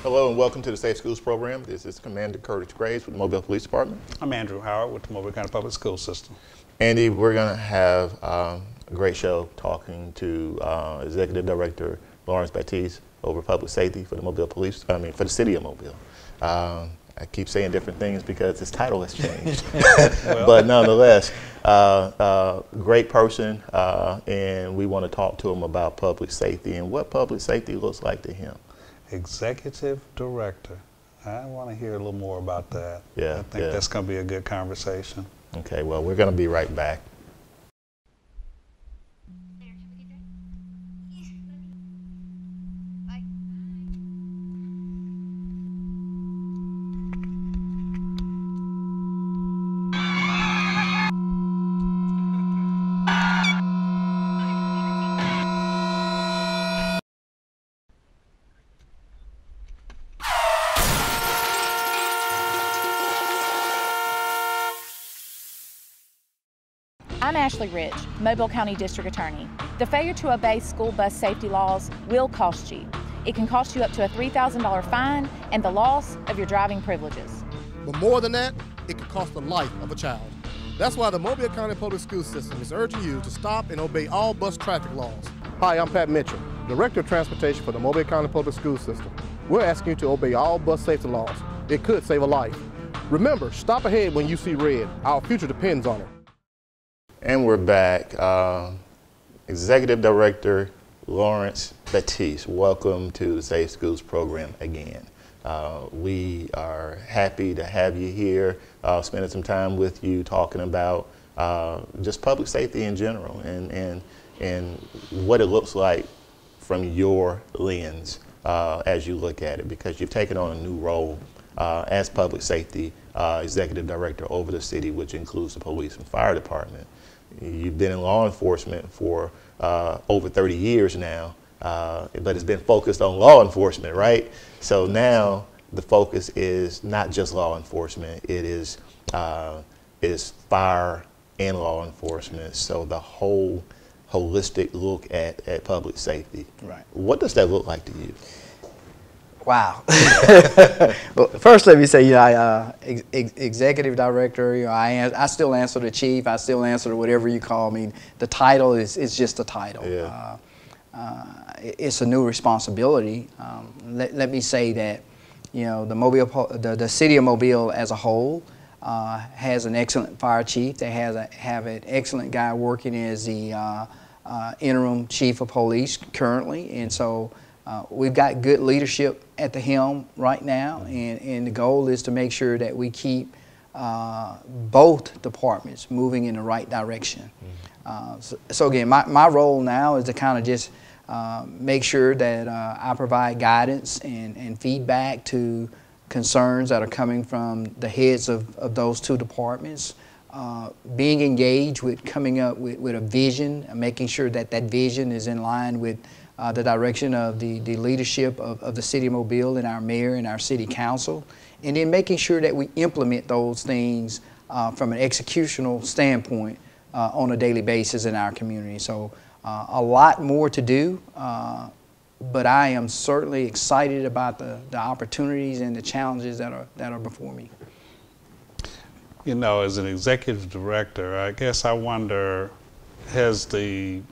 Hello and welcome to the Safe Schools program. This is Commander Curt with the Mobile Police Department. I'm Andrew Howard with the Mobile County Public School System. Andy, we're going to have a great show talking to Executive Director Lawrence Battiste over public safety for the for the city of Mobile. I keep saying different things because his title has changed. But nonetheless, great person, and we want to talk to him about public safety and what public safety looks like to him. Executive Director. I want to hear a little more about that. Yeah, I think that's going to be a good conversation. Okay, well, we're going to be right back. I'm Ashley Rich, Mobile County District Attorney. The failure to obey school bus safety laws will cost you. It can cost you up to a $3,000 fine and the loss of your driving privileges. But more than that, it could cost the life of a child. That's why the Mobile County Public School System is urging you to stop and obey all bus traffic laws. Hi, I'm Pat Mitchell, Director of Transportation for the Mobile County Public School System. We're asking you to obey all bus safety laws. It could save a life. Remember, stop ahead when you see red. Our future depends on it. And we're back. Executive Director Lawrence Battiste, welcome to the Safe Schools program again. We are happy to have you here, spending some time with you talking about just public safety in general and what it looks like from your lens as you look at it, because you've taken on a new role as public safety executive director over the city, which includes the police and fire department. You've been in law enforcement for over 30 years now, but it's been focused on law enforcement, right? So now the focus is not just law enforcement, it is fire and law enforcement, so the whole holistic look at public safety. Right. What does that look like to you? Wow. Well, first let me say, executive director, I still answer to chief, I still answer to whatever you call me. The title is just a title. Yeah. It's a new responsibility. Let me say that, the city of Mobile as a whole has an excellent fire chief. They have an excellent guy working as the interim chief of police currently, and so we've got good leadership at the helm right now, and the goal is to make sure that we keep both departments moving in the right direction. So again, my role now is to kind of just make sure that I provide guidance and feedback to concerns that are coming from the heads of those two departments, being engaged with coming up with a vision, and making sure that that vision is in line with the direction of the leadership of the city of Mobile and our mayor and our city council, and then making sure that we implement those things from an executional standpoint on a daily basis in our community. So a lot more to do, but I am certainly excited about the opportunities and the challenges that are before me. You know, as an executive director, I guess I wonder, has the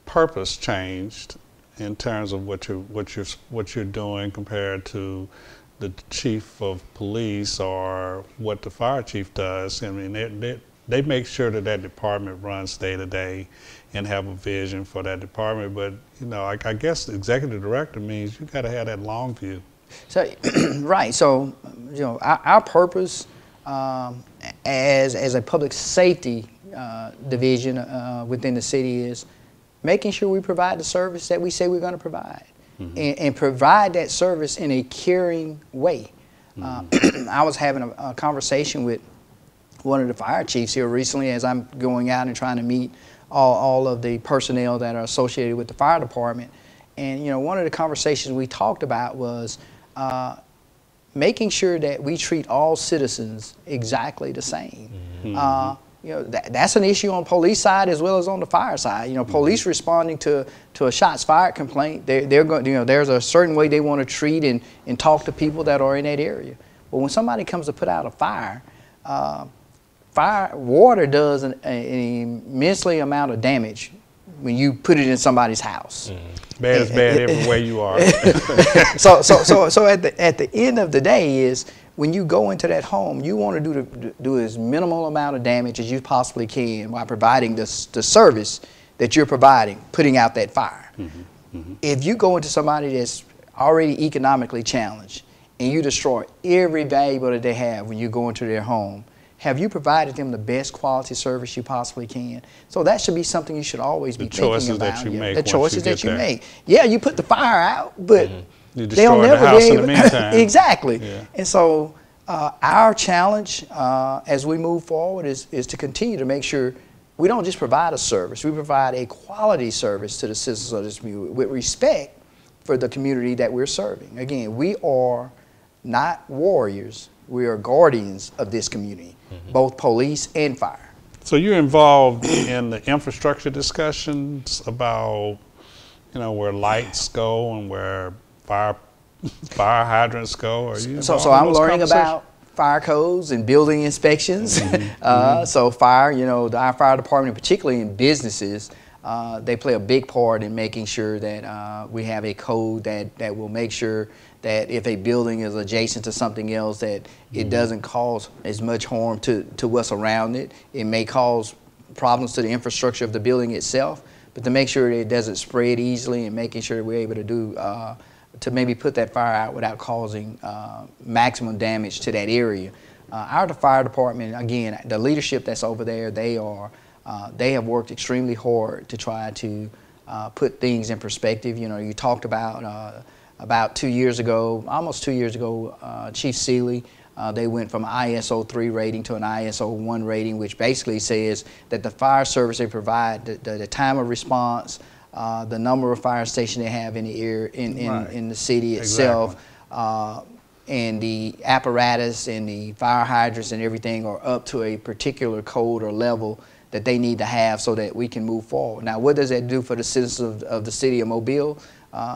purpose changed in terms of what you're doing compared to the chief of police or what the fire chief does? I mean, they make sure that department runs day to day and have a vision for that department. But I guess the executive director means you got to have that long view. So, right. So, our purpose as a public safety division within the city is making sure we provide the service that we say we're going to provide, and provide that service in a caring way. I was having a conversation with one of the fire chiefs here recently as I'm going out and trying to meet all of the personnel that are associated with the fire department. And one of the conversations we talked about was making sure that we treat all citizens exactly the same. you know, that's an issue on police side as well as on the fire side. You know, police responding to a shots fired complaint, they're going, you know, there's a certain way they want to treat and talk to people that are in that area. But when somebody comes to put out a fire, water does an immensely amount of damage when you put it in somebody's house. Bad is bad everywhere you are. So at the end of the day is, when you go into that home, you want to do as minimal amount of damage as you possibly can while providing the service that you're providing, putting out that fire. If you go into somebody that's already economically challenged and you destroy every valuable that they have when you go into their home, have you provided them the best quality service you possibly can? So that should be something you should always be thinking about. The choices that you make. The choices that you make. Yeah, you put the fire out, but you they'll destroy never the house be able in the meantime. Exactly. Yeah. And so our challenge as we move forward is to continue to make sure we don't just provide a service, we provide a quality service to the citizens of this community with respect for the community that we're serving. Again, we are not warriors, we are guardians of this community, both police and fire. So you're involved in the infrastructure discussions about, you know, where lights go and where fire hydrants go? Are you so I'm learning about fire codes and building inspections. So fire, you know, our fire department, particularly in businesses, they play a big part in making sure that we have a code that will make sure that if a building is adjacent to something else, that it doesn't cause as much harm to what's around it. It may cause problems to the infrastructure of the building itself, but to make sure that it doesn't spread easily and making sure that we're able to do to maybe put that fire out without causing maximum damage to that area. Our fire department, again, the leadership that's over there, they have worked extremely hard to try to put things in perspective. You know, you talked about 2 years ago, almost 2 years ago, Chief Seeley, they went from an ISO 3 rating to an ISO 1 rating, which basically says that the fire service they provide, the time of response, the number of fire stations they have in the area, in the city itself, and the apparatus and the fire hydrants and everything are up to a particular code or level that they need to have so that we can move forward. Now, what does that do for the citizens of the city of Mobile?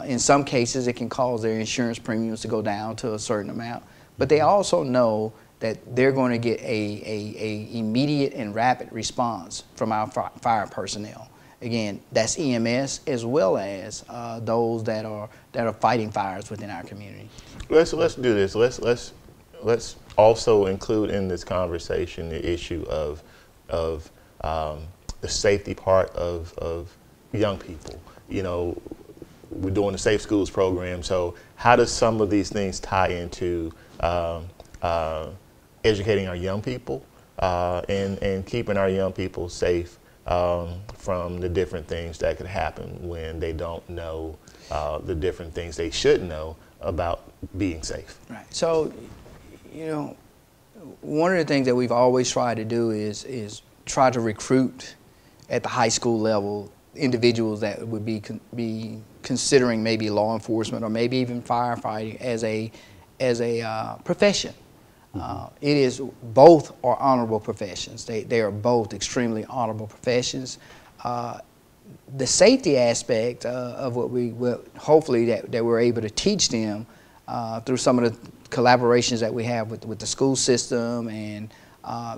In some cases, it can cause their insurance premiums to go down to a certain amount, but they also know that they're going to get a immediate and rapid response from our fire personnel. Again, that's EMS as well as those that are fighting fires within our community. Let's do this. Let's also include in this conversation the issue of the safety part of young people. You know, we're doing the Safe Schools program, so how does some of these things tie into educating our young people and keeping our young people safe from the different things that could happen when they don't know the different things they should know about being safe? Right. So, you know, one of the things that we've always tried to do is try to recruit at the high school level individuals that would be considering maybe law enforcement or maybe even firefighting as a profession. It is, both are honorable professions. They are both extremely honorable professions. The safety aspect of what we will hopefully that we're able to teach them through some of the collaborations that we have with the school system and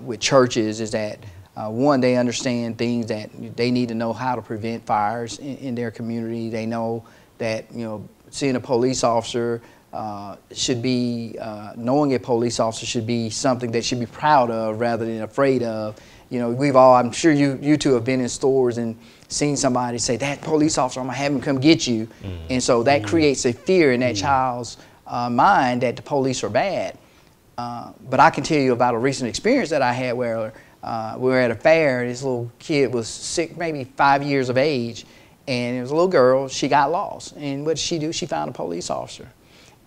with churches is that one, they understand things that they need to know how to prevent fires in their community. They know that, you know, seeing a police officer should be, knowing a police officer should be something they should be proud of rather than afraid of. You know, I'm sure you two have been in stores and seen somebody say, that police officer, I'm gonna have him come get you. And so that creates a fear in that child's mind that the police are bad. But I can tell you about a recent experience that I had where we were at a fair. This little kid was 6, maybe 5 years of age, and it was a little girl. She got lost, and what did she do? She found a police officer.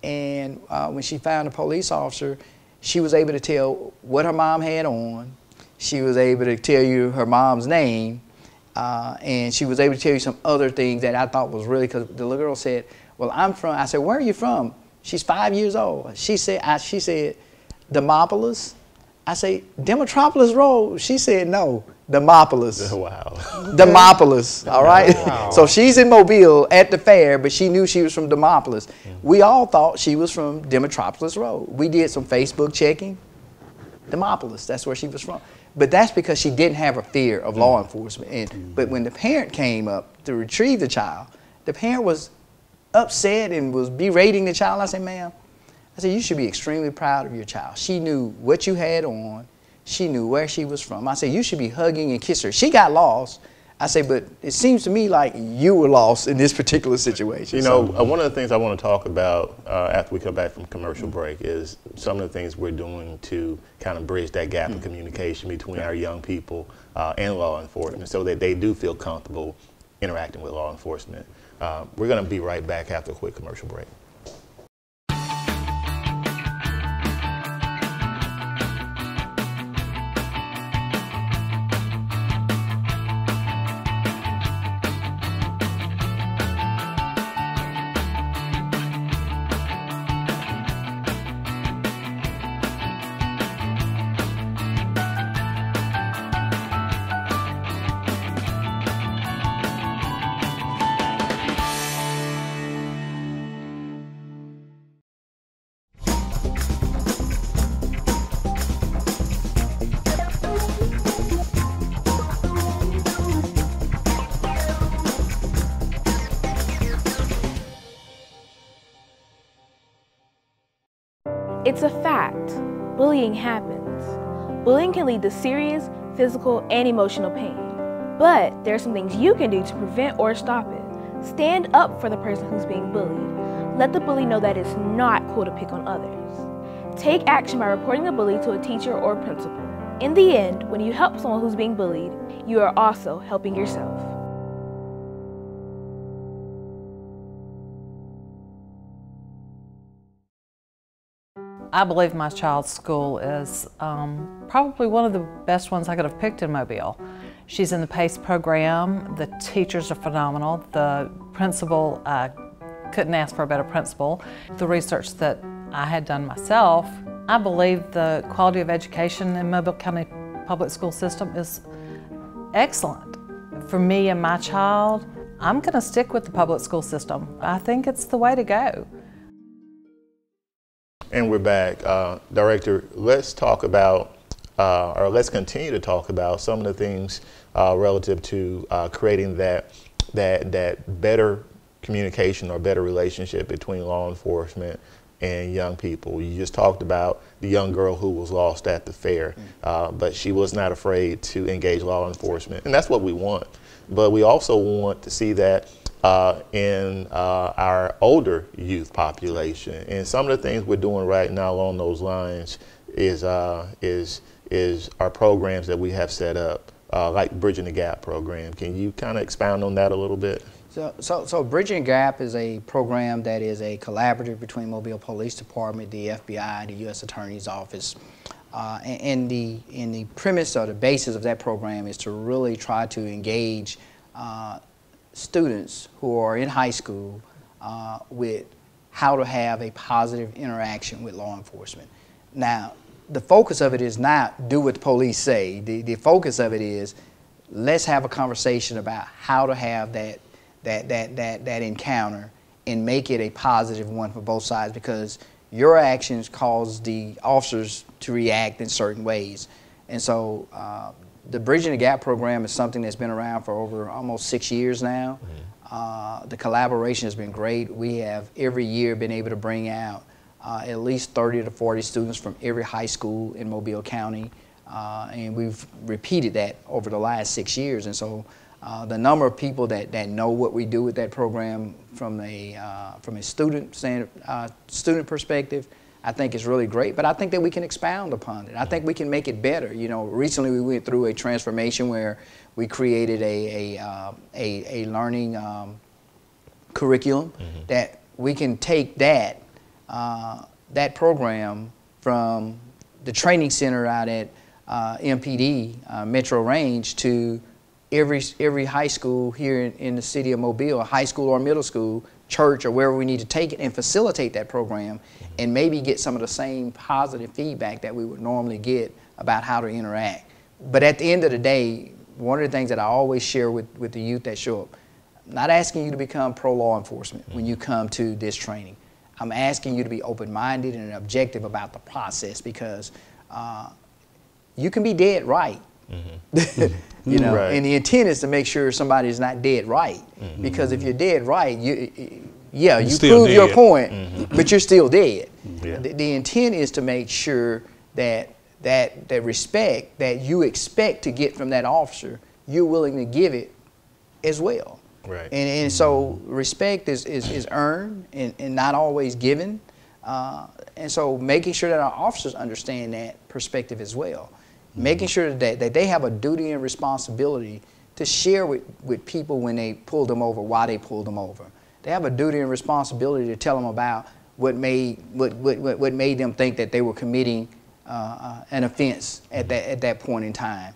And when she found a police officer, she was able to tell what her mom had on. She was able to tell you her mom's name, and she was able to tell you some other things that I thought was really, because the little girl said, well, I'm from, I said, where are you from? She's 5 years old. She said, Demopolis. I say, Demetropolis Road? She said, no, Demopolis. Wow. Demopolis, all right? Wow. So she's in Mobile at the fair, but she knew she was from Demopolis. We all thought she was from Demetropolis Road. We did some Facebook checking. Demopolis, that's where she was from. But that's because she didn't have a fear of law enforcement. But when the parent came up to retrieve the child, the parent was upset and was berating the child. I said, ma'am, I said, you should be extremely proud of your child. She knew what you had on. She knew where she was from. I said, you should be hugging and kissing her. She got lost. I said, but it seems to me like you were lost in this particular situation. You know, one of the things I want to talk about after we come back from commercial break is some of the things we're doing to kind of bridge that gap of communication between our young people and law enforcement so that they do feel comfortable interacting with law enforcement. We're going to be right back after a quick commercial break. It's a fact. Bullying happens. Bullying can lead to serious physical and emotional pain. But there are some things you can do to prevent or stop it. Stand up for the person who's being bullied. Let the bully know that it's not cool to pick on others. Take action by reporting the bully to a teacher or principal. In the end, when you help someone who's being bullied, you are also helping yourself. I believe my child's school is probably one of the best ones I could have picked in Mobile. She's in the PACE program. The teachers are phenomenal. The principal, couldn't ask for a better principal. The research that I had done myself, I believe the quality of education in Mobile County Public School System is excellent. For me and my child, I'm going to stick with the public school system. I think it's the way to go. And we're back. Director, let's talk about, or let's continue to talk about some of the things relative to creating that better communication or better relationship between law enforcement and young people. You just talked about the young girl who was lost at the fair, but she was not afraid to engage law enforcement, and that's what we want. But we also want to see that in our older youth population, and some of the things we're doing right now along those lines is our programs that we have set up, like Bridging the Gap program. Can you kind of expound on that a little bit? So Bridging the Gap is a program that is a collaborative between Mobile Police Department, the FBI, the U.S. Attorney's Office. And the premise or the basis of that program is to really try to engage students who are in high school with how to have a positive interaction with law enforcement. Now, the focus of it is not do what the police say. The focus of it is let's have a conversation about how to have that encounter and make it a positive one for both sides, because your actions cause the officers to react in certain ways. And so the Bridging the Gap program is something that's been around for over almost 6 years now. The collaboration has been great. We have every year been able to bring out at least 30 to 40 students from every high school in Mobile County, and we've repeated that over the last 6 years. And so the number of people that know what we do with that program from a student perspective, I think is really great. But I think that we can expound upon it. I think we can make it better. You know, recently we went through a transformation where we created a learning curriculum that we can take that program from the training center out at MPD, Metro Range, to every high school here in the city of Mobile, high school or middle school, church, or wherever we need to take it, and facilitate that program and maybe get some of the same positive feedback that we would normally get about how to interact. But at the end of the day, one of the things that I always share with the youth that show up, I'm not asking you to become pro-law enforcement when you come to this training. I'm asking you to be open-minded and objective about the process, because you can be dead right. You know, Right. and the intent is to make sure somebody is not dead right. Because if you're dead right, you prove your point, but you're still dead. Yeah. The intent is to make sure that that respect that you expect to get from that officer, you're willing to give it as well. Right. And so respect is earned and not always given. And so making sure that our officers understand that perspective as well. Making sure that they have a duty and responsibility to share with people when they pull them over, why they pulled them over. They have a duty and responsibility to tell them about what made them think that they were committing an offense at that point in time.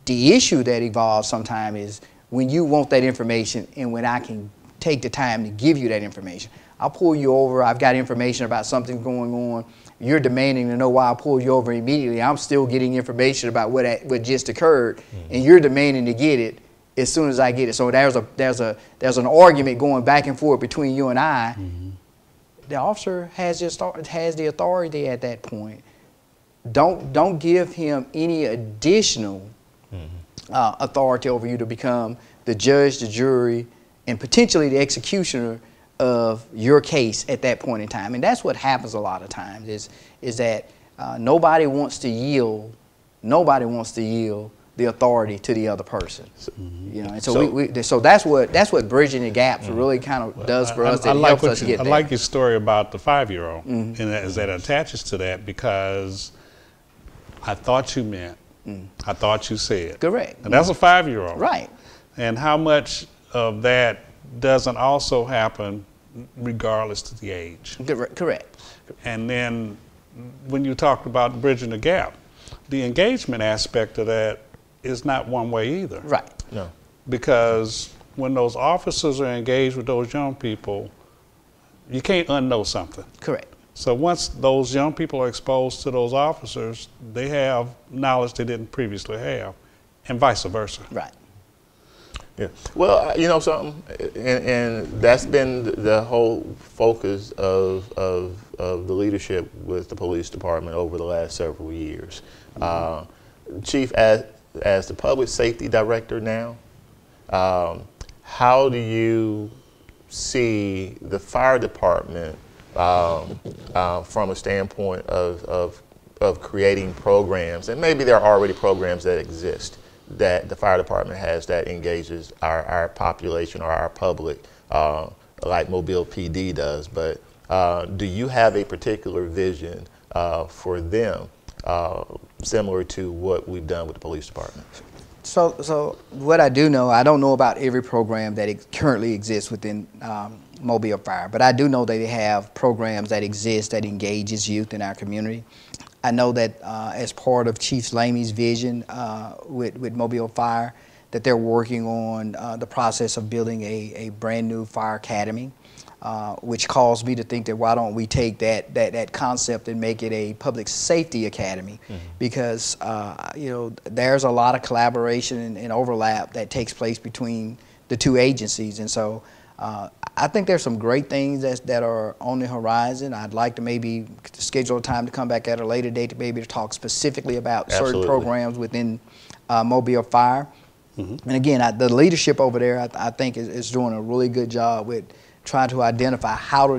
The issue that evolves sometimes is when you want that information and when I can take the time to give you that information. I'll pull you over, I've got information about something going on, you're demanding to know why I pulled you over immediately. I'm still getting information about what just occurred, and you're demanding to get it as soon as I get it. So there's an argument going back and forth between you and I. The officer has the authority at that point. Don't give him any additional authority over you to become the judge, the jury, and potentially the executioner of your case at that point in time. And that's what happens a lot of times is that nobody wants to yield the authority to the other person. You know, and so that's what bridging the gaps really kind of does for us. It helps us get there. I like your story about the 5-year-old, and that attaches to that, because I thought you meant, I thought you said. Correct. And that's a 5-year-old. Right. And how much of that doesn't also happen regardless to the age? Correct. And then when you talked about bridging the gap, the engagement aspect of that is not one way either. Right. No. Because when those officers are engaged with those young people, you can't unknow something. Correct. So once those young people are exposed to those officers, they have knowledge they didn't previously have, and vice versa. Right. Yeah. Well, you know something, and that's been the whole focus of the leadership with the police department over the last several years. Chief, as the public safety director now, how do you see the fire department from a standpoint of creating programs, and maybe there are already programs that exist that the fire department has that engages our population or our public, like Mobile PD does, but do you have a particular vision for them similar to what we've done with the police department? So what I do know, I don't know about every program that currently exists within Mobile Fire, but I do know that they have programs that exist that engages youth in our community. I know that as part of Chief Lamey's vision with Mobile Fire, that they're working on the process of building a brand new fire academy, which caused me to think that why don't we take that concept and make it a public safety academy, because you know, there's a lot of collaboration and overlap that takes place between the two agencies, and so I think there's some great things that are on the horizon. I'd like to maybe schedule a time to come back at a later date to maybe to talk specifically about certain programs within Mobile Fire. And again, the leadership over there, I think, is doing a really good job with trying to identify how do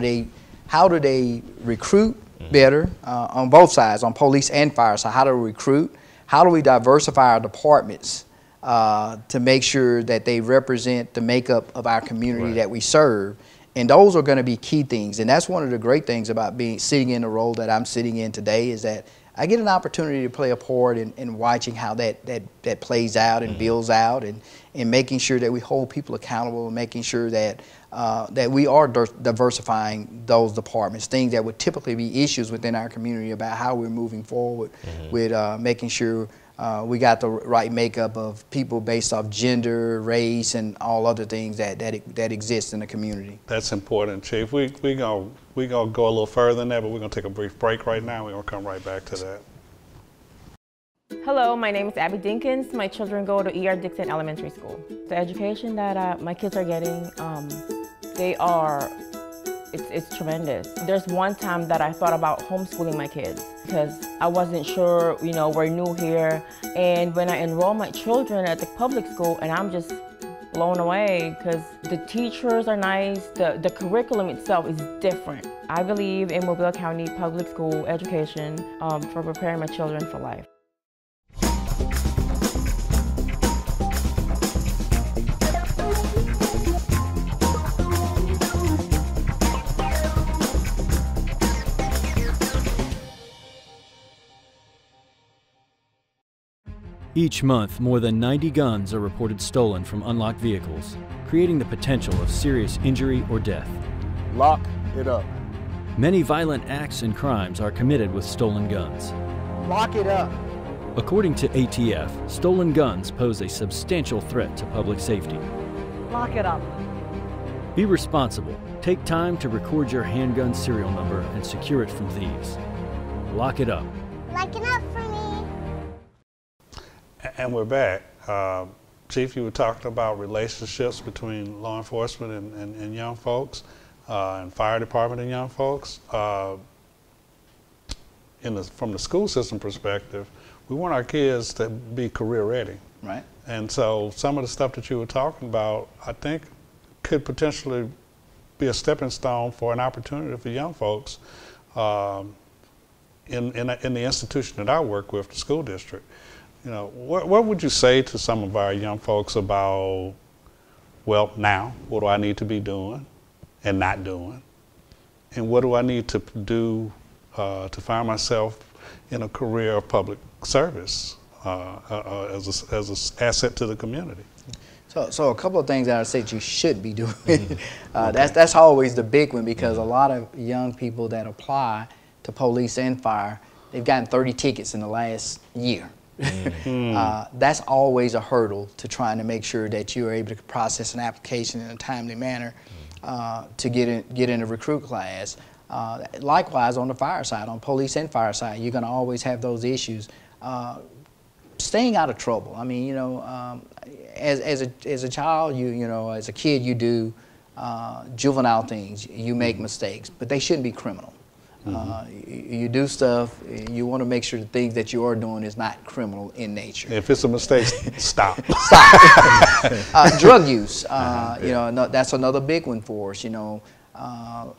they recruit better on both sides, on police and fire. So how do we recruit? How do we diversify our departments to make sure that they represent the makeup of our community that we serve? And those are going to be key things. And that's one of the great things about sitting in the role that I'm sitting in today, is that I get an opportunity to play a part in watching how that plays out and builds out, and making sure that we hold people accountable, and making sure that that we are diversifying those departments, things that would typically be issues within our community about how we're moving forward with making sure we got the right makeup of people based off gender, race, and all other things that exist in the community. That's important, Chief. We gonna go a little further than that, but we're gonna take a brief break right now. We're gonna come right back to that. Hello, my name is Abby Dinkins. My children go to E.R. Dixon Elementary School. The education that my kids are getting, it's tremendous. There's one time that I thought about homeschooling my kids because I wasn't sure, we're new here. And when I enroll my children at the public school, and I'm just blown away because the teachers are nice, the curriculum itself is different. I believe in Mobile County public school education for preparing my children for life. Each month, more than 90 guns are reported stolen from unlocked vehicles, creating the potential of serious injury or death. Lock it up. Many violent acts and crimes are committed with stolen guns. Lock it up. According to ATF, stolen guns pose a substantial threat to public safety. Lock it up. Be responsible. Take time to record your handgun serial number and secure it from thieves. Lock it up. Lock it up for me. And we're back. Chief, you were talking about relationships between law enforcement and young folks, and fire department and young folks. From the school system perspective, we want our kids to be career ready. Right. And so some of the stuff that you were talking about, I think, could potentially be a stepping stone for an opportunity for young folks in the institution that I work with, the school district. What would you say to some of our young folks about, well, now, what do I need to be doing and not doing? And what do I need to do to find myself in a career of public service as an asset to the community? So a couple of things that I say that you should be doing. That's always the big one, because a lot of young people that apply to police and fire, they've gotten 30 tickets in the last year. That's always a hurdle to trying to make sure that you're able to process an application in a timely manner to get in a recruit class. Likewise, on the fire side, on police and fire side, you're going to always have those issues. Staying out of trouble. I mean, as a child, as a kid, you do juvenile things. You make mistakes, but they shouldn't be criminal. You do stuff, you want to make sure the things that you are doing is not criminal in nature. If it's a mistake, stop. Stop. Drug use, that's another big one for us.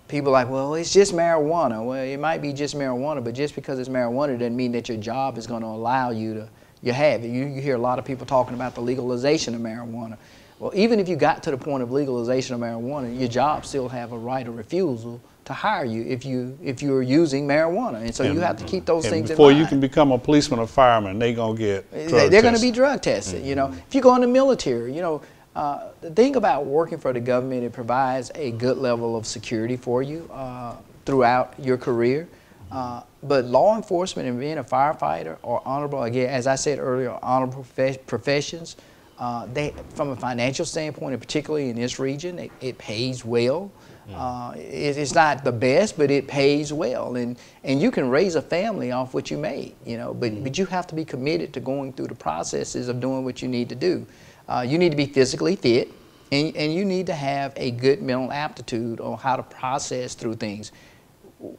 People are like, well, it's just marijuana. Well, it might be just marijuana, but just because it's marijuana doesn't mean that your job is going to allow you to have it. You hear a lot of people talking about the legalization of marijuana. Well, even if you got to the point of legalization of marijuana, your job still have a right of refusal to hire you if you're using marijuana, and so you have to keep those things in mind. Before you can become a policeman or fireman, they're going to get drug they're going to be drug tested. If you go in the military, the thing about working for the government, it provides a good level of security for you throughout your career. But law enforcement and being a firefighter are honorable, again, as I said earlier, honorable professions. From a financial standpoint, and particularly in this region, it pays well. It's not the best, but it pays well, and you can raise a family off what you made, but you have to be committed to going through the processes of doing what you need to do. You need to be physically fit, and you need to have a good mental aptitude on how to process through things.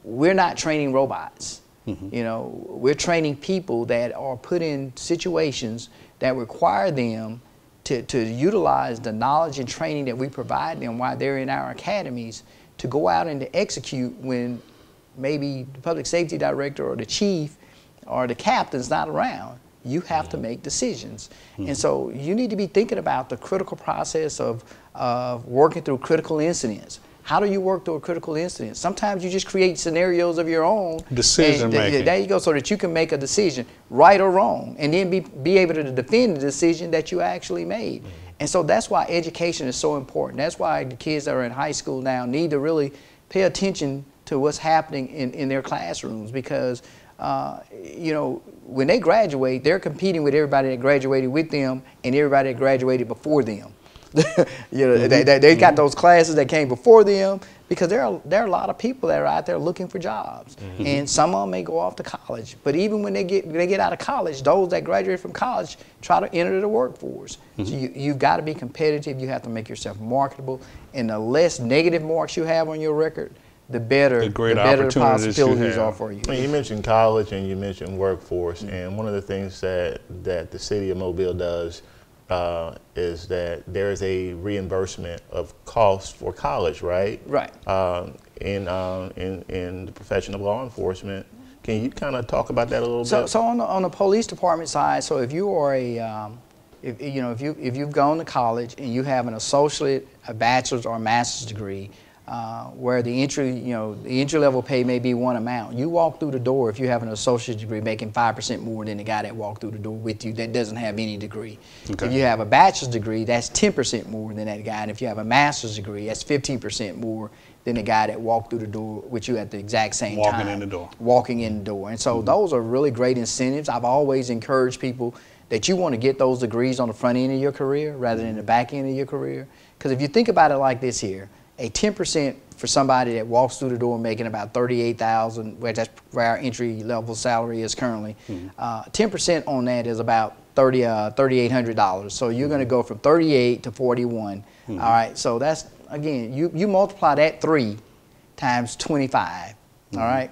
We're not training robots. We're training people that are put in situations that require them to utilize the knowledge and training that we provide them while they're in our academies to go out and to execute when maybe the public safety director or the chief or the captain's not around. You have to make decisions. And so you need to be thinking about the critical process of working through critical incidents. How do you work through a critical incident? Sometimes you just create scenarios of your own. Decision making. There you go, so that you can make a decision, right or wrong, and then be able to defend the decision that you actually made. And so that's why education is so important. That's why the kids that are in high school now need to really pay attention to what's happening in their classrooms, because when they graduate, they're competing with everybody that graduated with them and everybody that graduated before them. They got those classes that came before them, because there are a lot of people that are out there looking for jobs, and some of them may go off to college. But even when they get out of college, those that graduate from college try to enter the workforce. So you've got to be competitive. You have to make yourself marketable, and the less negative marks you have on your record, the better the possibilities are for you. You mentioned college and you mentioned workforce, and one of the things that the city of Mobile does is that there is a reimbursement of costs for college, right? Right. In the profession of law enforcement. Can you kind of talk about that a little bit? So on the police department side, so if you are if you've gone to college and you have an associate, a bachelor's or a master's degree, where the entry level pay may be one amount. You walk through the door if you have an associate's degree making 5% more than the guy that walked through the door with you that doesn't have any degree. Okay. If you have a bachelor's degree, that's 10% more than that guy. And if you have a master's degree, that's 15% more than the guy that walked through the door with you at the exact same time. Walking in the door. Walking in the door. And so those are really great incentives. I've always encouraged people that you want to get those degrees on the front end of your career rather than the back end of your career. Because if you think about it like this here, a 10% for somebody that walks through the door making about $38,000, which that's where our entry level salary is currently. 10% on that is about $3,800. So you're going to go from 38 to 41. All right. So that's, again, you multiply that 3 times 25. All right.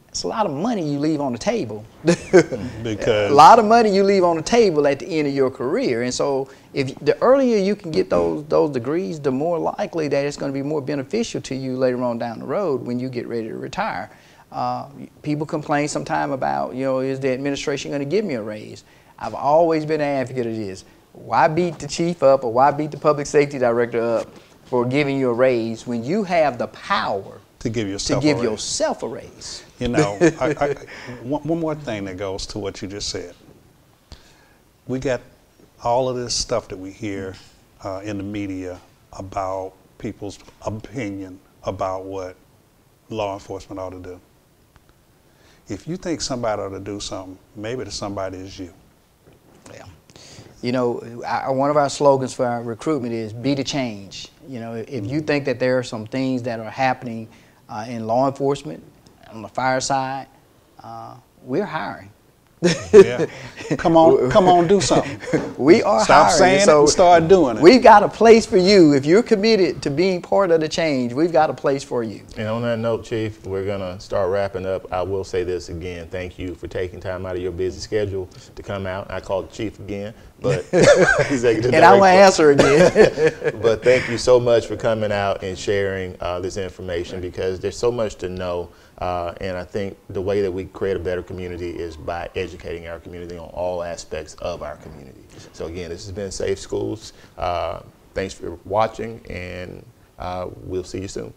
It's a lot of money you leave on the table. Because a lot of money you leave on the table at the end of your career. And so if the earlier you can get those degrees, the more likely that it's going to be more beneficial to you later on down the road when you get ready to retire. People complain sometime about, is the administration going to give me a raise? I've always been an advocate of this. Why beat the chief up or why beat the public safety director up for giving you a raise when you have the power to give yourself a raise? One more thing that goes to what you just said. We got all of this stuff that we hear in the media about people's opinion about what law enforcement ought to do. If you think somebody ought to do something, maybe the somebody is you. Yeah. One of our slogans for our recruitment is be the change. If you think that there are some things that are happening in law enforcement, on the fire side, we're hiring. Yeah. Come on, do something. We are Stop hiring. saying it and start doing it. We've got a place for you. If you're committed to being part of the change, we've got a place for you. And on that note, Chief, we're going to start wrapping up. I will say this again. Thank you for taking time out of your busy schedule to come out. I called the Chief again, but Executive Director. And I won't answer again. But thank you so much for coming out and sharing this information, because there's so much to know. And I think the way that we create a better community is by educating our community on all aspects of our community. So again, this has been Safe Schools. Thanks for watching, and we'll see you soon.